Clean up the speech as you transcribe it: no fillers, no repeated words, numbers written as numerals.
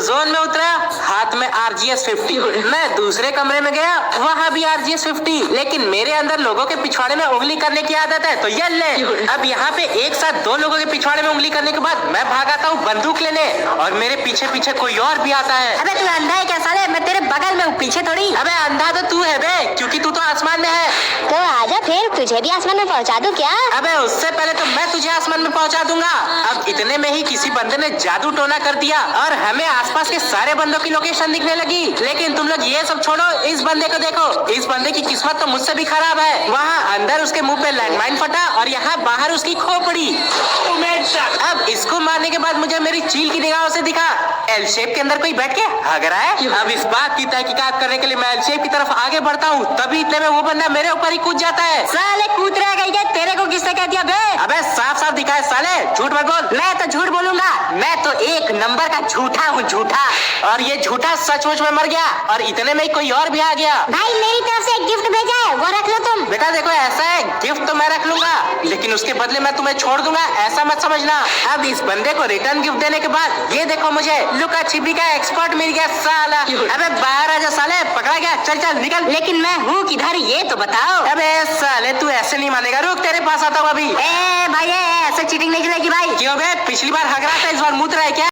Zone में उतरा, हाथ में RGS 50। मैं दूसरे कमरे में गया, वहाँ भी RGS 50। लेकिन मेरे अंदर लोगों के पिछवाड़े में उंगली करने की आदत है, तो ये ले। अब यहाँ पे एक साथ दो लोगों के पिछवाड़े में उंगली करने के बाद मैं भाग आता हूँ बंदूक लेने, और मेरे पीछे पीछे कोई और भी आता है। अबे तू अंधा है क्या साले? मैं तेरे बगल में हूँ, पीछे थोड़ी। अबे अंधा तो तू है बे, क्योंकि तू तो आसमान में है। तो आजा फिर, तुझे भी आसमान में पहुँचा दूं क्या? अबे उससे पहले तो मैं तुझे आसमान में पहुंचा दूंगा। अब इतने में ही किसी बंदे ने जादू टोना कर दिया और हमें आसपास के सारे बंदों की लोकेशन दिखने लगी। लेकिन तुम लोग ये सब छोड़ो, इस बंदे को देखो। इस बंदे की किस्मत तो मुझसे भी खराब है। वहाँ अंदर उसके मुंह पे लैंडमाइन फटा और यहाँ बाहर उसकी खोपड़ी। अब इसको मारने के बाद मुझे मेरी चील की निगाहों से दिखा एल शेप के अंदर कोई बैठ के हग रहा है। अब इस बात की तहकीकात करने के लिए मैं एल शेप की तरफ आगे बढ़ता हूँ, तभी इतने में वो बंदा मेरे ऊपर ही कूद जाता है। साले कूद रहा है क्या? तेरे को किसने कह दिया बे? अबे साफ साफ दिखा है साले, झूठ मत बोल। मैं तो झूठ बोलूंगा, मैं तो एक नंबर का झूठा हूँ, झूठा। और ये झूठा सचमुच में मर गया और इतने में कोई और भी आ गया। भाई मेरी तरफ से एक गिफ्ट भेजा है, वो रख लो तुम। बेटा देखो ऐसा है, गिफ्ट तो मैं रख लूंगा, लेकिन उसके बदले मैं तुम्हें छोड़ दूंगा, ऐसा मत समझना। अब इस बंदे को रिटर्न गिफ्ट देने के बाद ये देखो मुझे लुका छिपी का एक्सपर्ट मिल गया साला। अबे बाहर आजा साले, पकड़ा गया, चल चल निकल। लेकिन मैं हूँ किधर ये तो बताओ। अबे साले तू ऐसे नहीं मानेगा, रुक तेरे पास आता हूँ अभी। भाई ऐसे चीटिंग नहीं चलेगी भाई। क्यों बे, पिछली बार हग रहा था, इस बार मुत रहा है क्या?